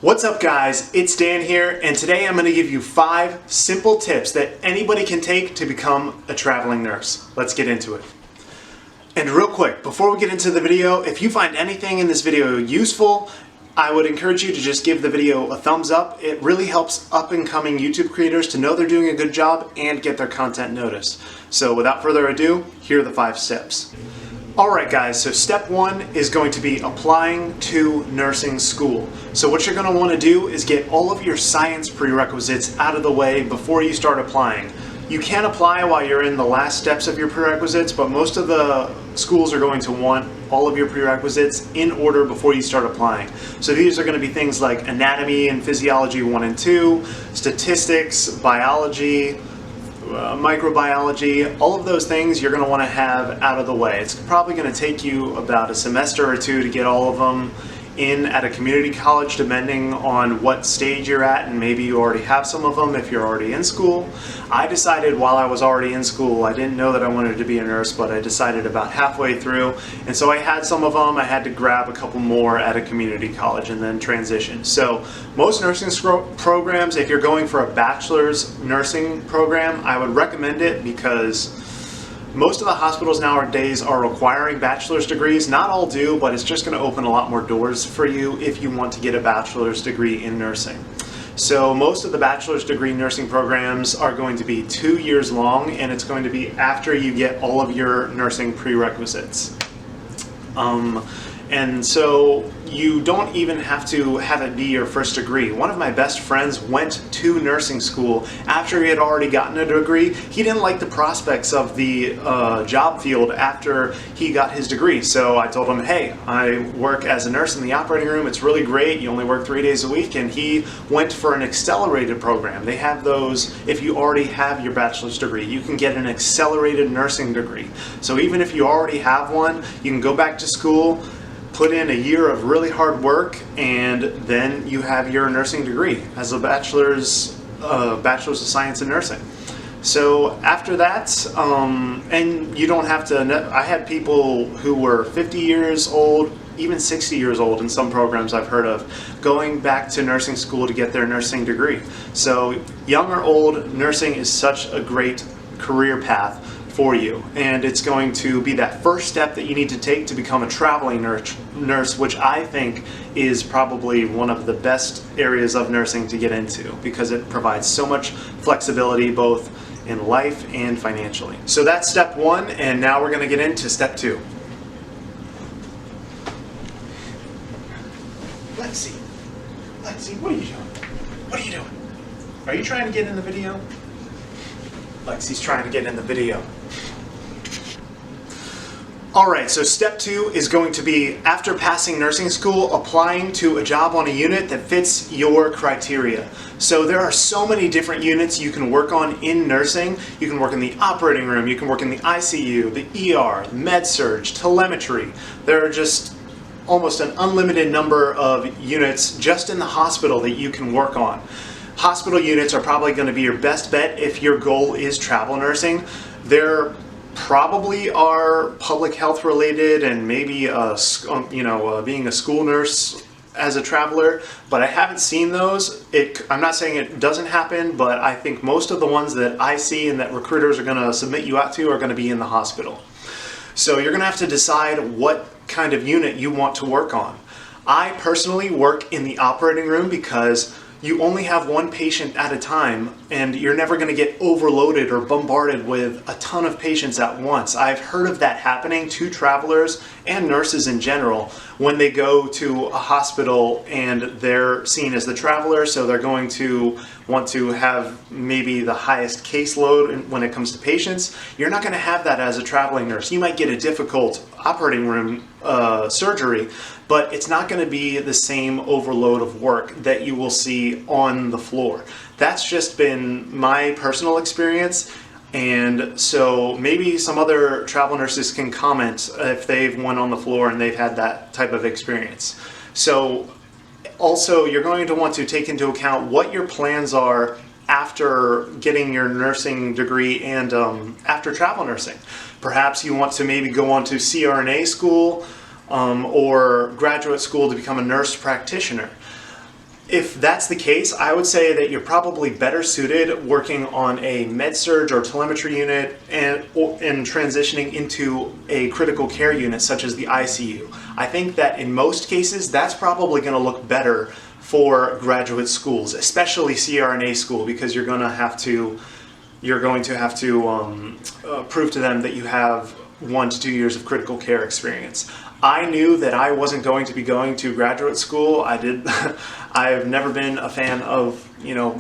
What's up guys, it's Dan here, and today I'm going to give you 5 simple tips that anybody can take to become a traveling nurse. Let's get into it. And real quick, before we get into the video, if you find anything in this video useful, I would encourage you to just give the video a thumbs up. It really helps up-and-coming YouTube creators to know they're doing a good job and get their content noticed. So without further ado, here are the 5 steps. Alright guys, so step 1 is going to be applying to nursing school. So what you're going to want to do is get all of your science prerequisites out of the way before you start applying. You can apply while you're in the last steps of your prerequisites, but most of the schools are going to want all of your prerequisites in order before you start applying. So these are going to be things like anatomy and physiology 1 and 2, statistics, biology, microbiology, all of those things you're going to want to have out of the way. It's probably going to take you about a semester or 2 to get all of them in at a community college, depending on what stage you're at, and maybe you already have some of them if you're already in school. I decided while I was already in school, I didn't know that I wanted to be a nurse, but I decided about halfway through, and so I had some of them. I had to grab a couple more at a community college and then transition. So most nursing programs, if you're going for a bachelor's nursing program, I would recommend it because most of the hospitals nowadays are requiring bachelor's degrees. Not all do, but it's just going to open a lot more doors for you if you want to get a bachelor's degree in nursing. So most of the bachelor's degree nursing programs are going to be 2 years long, and it's going to be after you get all of your nursing prerequisites. And so you don't even have to have it be your first degree. One of my best friends went to nursing school after he had already gotten a degree. He didn't like the prospects of the job field after he got his degree. So I told him, hey, I work as a nurse in the operating room. It's really great. You only work 3 days a week. And he went for an accelerated program. They have those if you already have your bachelor's degree. You can get an accelerated nursing degree. So even if you already have one, you can go back to school, put in a year of really hard work, and then you have your nursing degree as a bachelor's of science in nursing. So after that, and you don't have to, I had people who were 50 years old, even 60 years old in some programs I've heard of, going back to nursing school to get their nursing degree. So young or old, nursing is such a great career path for you, and it's going to be that first step that you need to take to become a traveling nurse, which I think is probably one of the best areas of nursing to get into because it provides so much flexibility both in life and financially. So that's step 1, and now we're going to get into step 2. Lexi, what are you doing? What are you doing? Are you trying to get in the video? Lexi's trying to get in the video. Alright, so step 2 is going to be, after passing nursing school, applying to a job on a unit that fits your criteria. So there are so many different units you can work on in nursing. You can work in the operating room, you can work in the ICU, the ER, med-surg, telemetry. There are just almost an unlimited number of units just in the hospital that you can work on. Hospital units are probably going to be your best bet if your goal is travel nursing. There probably are public health related and maybe being a school nurse as a traveler, but I haven't seen those. I'm not saying it doesn't happen, but I think most of the ones that I see and that recruiters are going to submit you out to are going to be in the hospital. So you're going to have to decide what kind of unit you want to work on. I personally work in the operating room because you only have one patient at a time, and you're never going to get overloaded or bombarded with a ton of patients at once. I've heard of that happening to travelers and nurses in general when they go to a hospital and they're seen as the traveler, so they're going to want to have maybe the highest caseload when it comes to patients. You're not going to have that as a traveling nurse. You might get a difficult operating room surgery, but it's not going to be the same overload of work that you will see on the floor. That's just been my personal experience, and so maybe some other travel nurses can comment if they've went on the floor and they've had that type of experience. So also, you're going to want to take into account what your plans are after getting your nursing degree and after travel nursing. Perhaps you want to maybe go on to CRNA school or graduate school to become a nurse practitioner. if that's the case, I would say that you're probably better suited working on a med-surg or telemetry unit and transitioning into a critical care unit such as the ICU. I think that in most cases, that's probably going to look better for graduate schools, especially CRNA school, because you're going to have to prove to them that you have 1 to 2 years of critical care experience. I knew that I wasn't going to be going to graduate school. I have never been a fan of,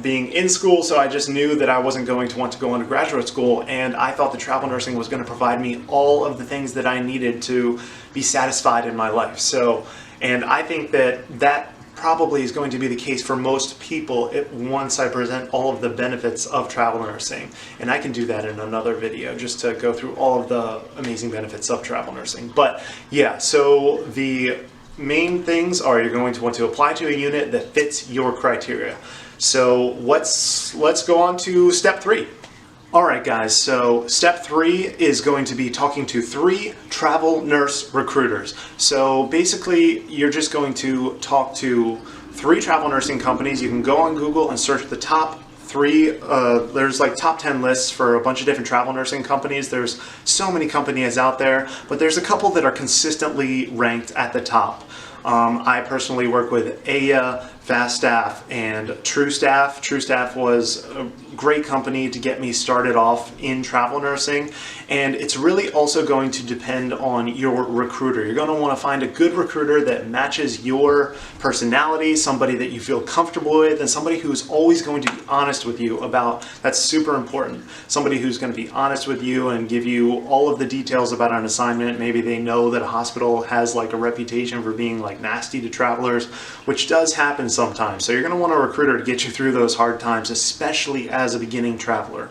being in school, so I just knew that I wasn't going to want to go into graduate school, and I thought that travel nursing was going to provide me all of the things that I needed to be satisfied in my life. And I think that probably is going to be the case for most people once I present all of the benefits of travel nursing. And I can do that in another video just to go through all of the amazing benefits of travel nursing. But yeah, so the main things are you're going to want to apply to a unit that fits your criteria. So let's go on to step 3. Alright guys, so step 3 is going to be talking to 3 travel nurse recruiters. So basically you're just going to talk to 3 travel nursing companies. You can go on Google and search the top 3, there's like top 10 lists for a bunch of different travel nursing companies. There's so many companies out there, but there's a couple that are consistently ranked at the top. I personally work with AYA, Fast Staff, and True Staff. True Staff was a great company to get me started off in travel nursing, and it's really also going to depend on your recruiter. You're going to want to find a good recruiter that matches your personality, somebody that you feel comfortable with, and somebody who's always going to be honest with you about, that's super important, somebody who's going to be honest with you and give you all of the details about an assignment. Maybe they know that a hospital has like a reputation for being like nasty to travelers, which does happen sometimes. So you're going to want a recruiter to get you through those hard times, especially as a beginning traveler.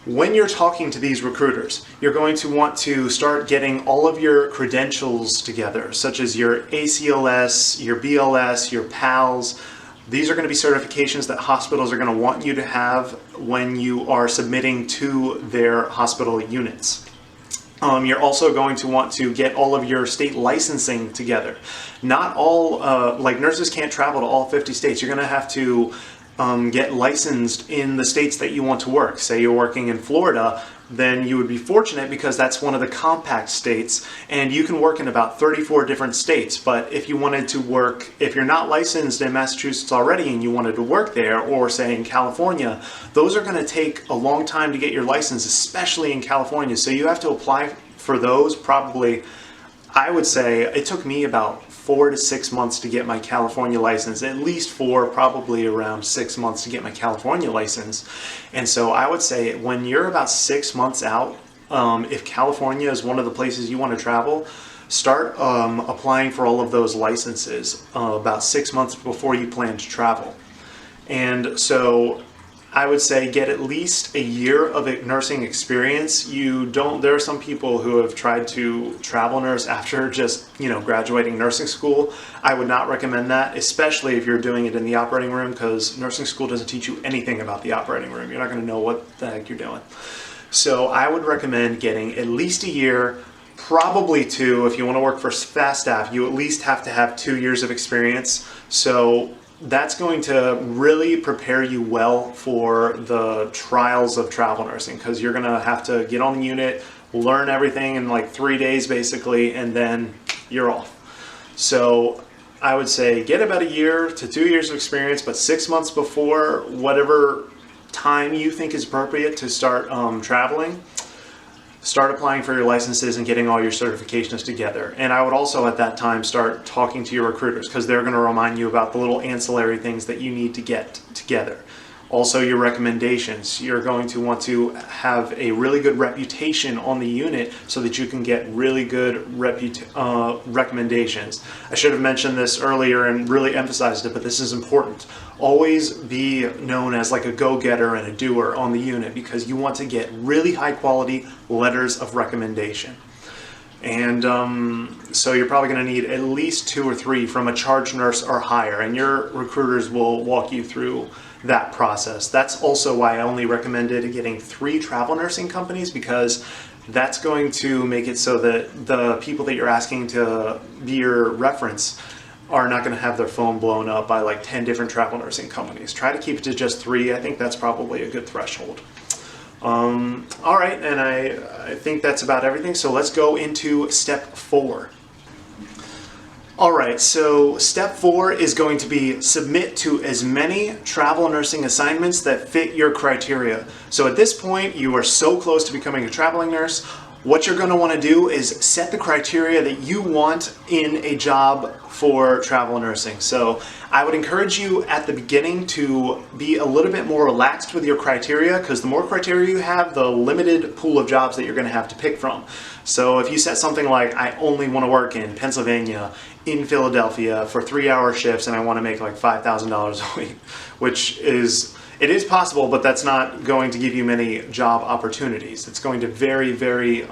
When you're talking to these recruiters, you're going to want to start getting all of your credentials together, such as your ACLS, your BLS, your PALS. These are going to be certifications that hospitals are going to want you to have when you are submitting to their hospital units. You're also going to want to get all of your state licensing together. Not all, like nurses can't travel to all 50 states. You're going to have to get licensed in the states that you want to work. Say you're working in Florida, then you would be fortunate because that's one of the compact states, and you can work in about 34 different states. But if you wanted to work, if you're not licensed in Massachusetts already and you wanted to work there, or say in California, those are going to take a long time to get your license, especially in California. So you have to apply for those probably, I would say it took me about 4 to 6 months to get my California license, at least 4, probably around 6 months to get my California license. And so I would say when you're about 6 months out, if California is one of the places you want to travel, start applying for all of those licenses about 6 months before you plan to travel. And so I would say get at least a year of nursing experience. There are some people who have tried to travel nurse after just, graduating nursing school. I would not recommend that, especially if you're doing it in the operating room, because nursing school doesn't teach you anything about the operating room. You're not going to know what the heck you're doing. So I would recommend getting at least a year, probably 2. If you want to work for Fast Staff, you at least have to have 2 years of experience. So that's going to really prepare you well for the trials of travel nursing, because you're going to have to get on the unit, learn everything in like 3 days basically, and then you're off. So I would say get about a year to 2 years of experience, but 6 months before whatever time you think is appropriate to start traveling, start applying for your licenses and getting all your certifications together. And I would also at that time start talking to your recruiters, because they're going to remind you about the little ancillary things that you need to get together. Also your recommendations. You're going to want to have a really good reputation on the unit so that you can get really good recommendations. I should have mentioned this earlier and really emphasized it, but this is important. Always be known as like a go-getter and a doer on the unit, because you want to get really high quality letters of recommendation. And so you're probably going to need at least 2 or 3 from a charge nurse or higher, and your recruiters will walk you through that process. That's also why I only recommended getting 3 travel nursing companies, because that's going to make it so that the people that you're asking to be your reference are not going to have their phone blown up by like 10 different travel nursing companies. Try to keep it to just 3. I think that's probably a good threshold. All right, and I think that's about everything. So let's go into step 4. All right, so step 4 is going to be submit to as many travel nursing assignments that fit your criteria. So at this point, you are so close to becoming a traveling nurse. What you're going to want to do is set the criteria that you want in a job for travel nursing. So I would encourage you at the beginning to be a little bit more relaxed with your criteria, because the more criteria you have, the limited pool of jobs that you're going to have to pick from. So if you set something like, I only want to work in Pennsylvania, in Philadelphia for 3-hour shifts, and I want to make like $5,000 a week, which is, it is possible, but that's not going to give you many job opportunities. It's going to very, very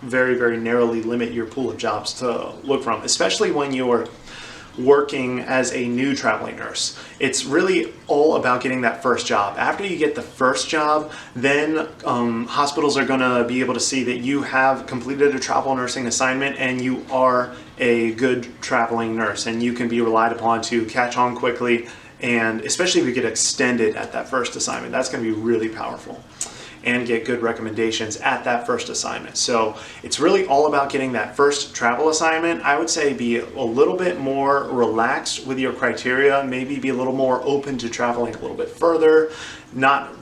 narrowly limit your pool of jobs to look from, especially when you're working as a new traveling nurse. It's really all about getting that first job. After you get the first job, then hospitals are going to be able to see that you have completed a travel nursing assignment and you are a good traveling nurse, and you can be relied upon to catch on quickly, and especially if you get extended at that first assignment, that's going to be really powerful, and get good recommendations at that first assignment. So it's really all about getting that first travel assignment. I would say be a little bit more relaxed with your criteria, maybe be a little more open to traveling a little bit further, not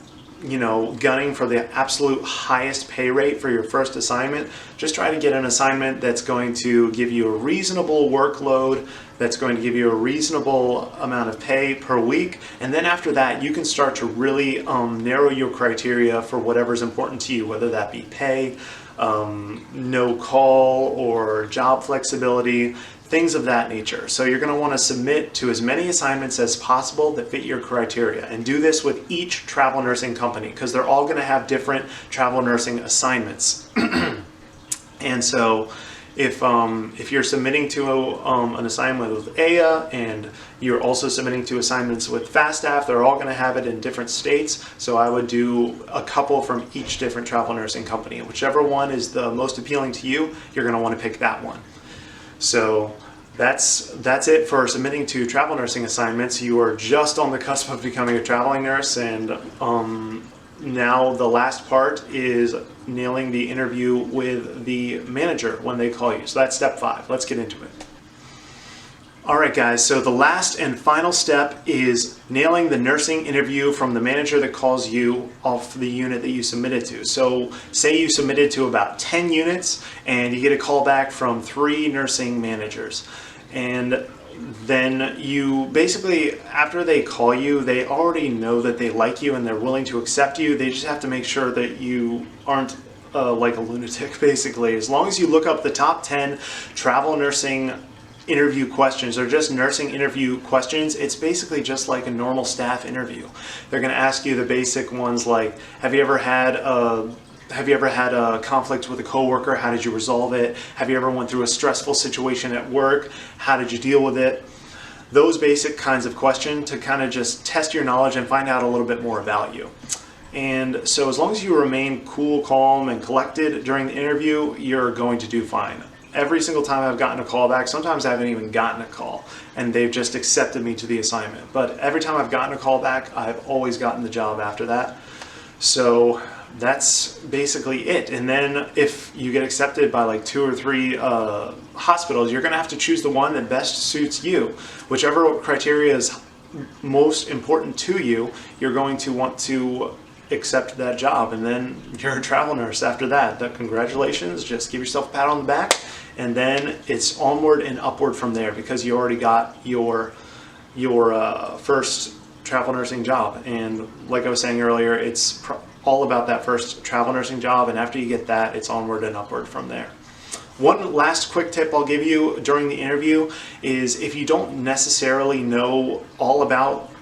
gunning for the absolute highest pay rate for your first assignment. Just try to get an assignment that's going to give you a reasonable workload, that's going to give you a reasonable amount of pay per week, and then after that you can start to really narrow your criteria for whatever's important to you, whether that be pay, no call, or job flexibility, things of that nature. So you're going to want to submit to as many assignments as possible that fit your criteria, and do this with each travel nursing company, because they're all going to have different travel nursing assignments. And so if you're submitting to an assignment with AYA, and you're also submitting to assignments with Fast Staff, they're all going to have it in different states. So I would do a couple from each different travel nursing company, and whichever one is the most appealing to you, you're going to want to pick that one. So that's it for submitting to travel nursing assignments. You are just on the cusp of becoming a traveling nurse, and now the last part is nailing the interview with the manager when they call you. So that's step 5. Let's get into it. All right, guys, so the last and final step is nailing the nursing interview from the manager that calls you off the unit that you submitted to. So say you submitted to about 10 units and you get a call back from 3 nursing managers. And then you basically, after they call you, they already know that they like you and they're willing to accept you. They just have to make sure that you aren't like a lunatic, basically. As long as you look up the top 10 travel nursing interview questions, or just nursing interview questions, it's basically just like a normal staff interview. They're going to ask you the basic ones like, have you ever had a conflict with a coworker? How did you resolve it? Have you ever went through a stressful situation at work? How did you deal with it? Those basic kinds of questions to kind of just test your knowledge and find out a little bit more about you. And so as long as you remain cool, calm, and collected during the interview, you're going to do fine. Every single time I've gotten a call back, sometimes I haven't even gotten a call and they've just accepted me to the assignment. But every time I've gotten a call back, I've always gotten the job after that. So that's basically it. And then if you get accepted by like 2 or 3 hospitals, you're going to have to choose the one that best suits you. Whichever criteria is most important to you, you're going to want to accept that job, and then you're a travel nurse after that. Congratulations, just give yourself a pat on the back, and then it's onward and upward from there, because you already got your first travel nursing job. And like I was saying earlier, it's all about that first travel nursing job, and after you get that, it's onward and upward from there. One last quick tip I'll give you during the interview is, if you don't necessarily know all about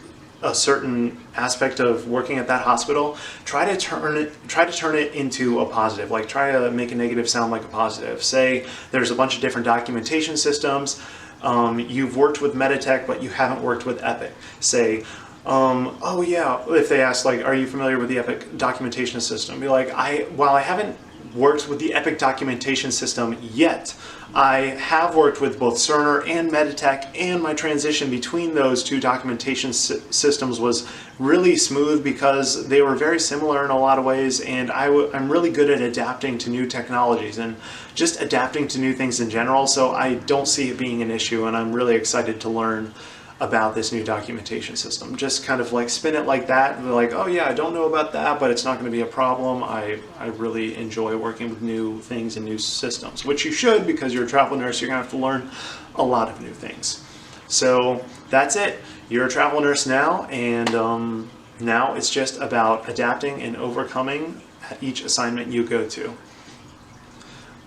a certain aspect of working at that hospital, try to turn it into a positive. Like, try to make a negative sound like a positive. Say there's a bunch of different documentation systems. You've worked with Meditech, but you haven't worked with Epic. Say, oh yeah, if they ask like, are you familiar with the Epic documentation system? Be like, while I haven't worked with the Epic documentation system yet. I have worked with both Cerner and Meditech, and my transition between those two documentation systems was really smooth because they were very similar in a lot of ways, and I'm really good at adapting to new technologies and just adapting to new things in general, so I don't see it being an issue, and I'm really excited to learn about this new documentation system. Just kind of like spin it like that, and like, oh yeah, I don't know about that, but it's not going to be a problem. I really enjoy working with new things and new systems, which you should, because you're a travel nurse, you're going to have to learn a lot of new things. So that's it. You're a travel nurse now, and now it's just about adapting and overcoming each assignment you go to.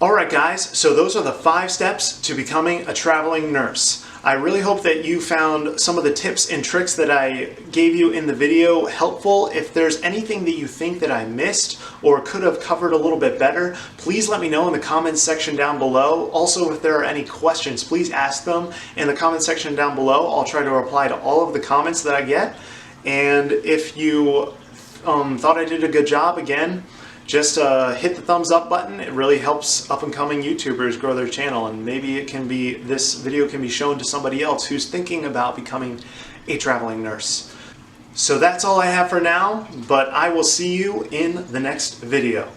Alright guys, so those are the 5 steps to becoming a traveling nurse. I really hope that you found some of the tips and tricks that I gave you in the video helpful. If there's anything that you think that I missed or could have covered a little bit better, please let me know in the comments section down below. Also, if there are any questions, please ask them in the comments section down below. I'll try to reply to all of the comments that I get. And if you thought I did a good job, again, just hit the thumbs up button. It really helps up and coming YouTubers grow their channel, and maybe this video can be shown to somebody else who's thinking about becoming a traveling nurse. So that's all I have for now, but I will see you in the next video.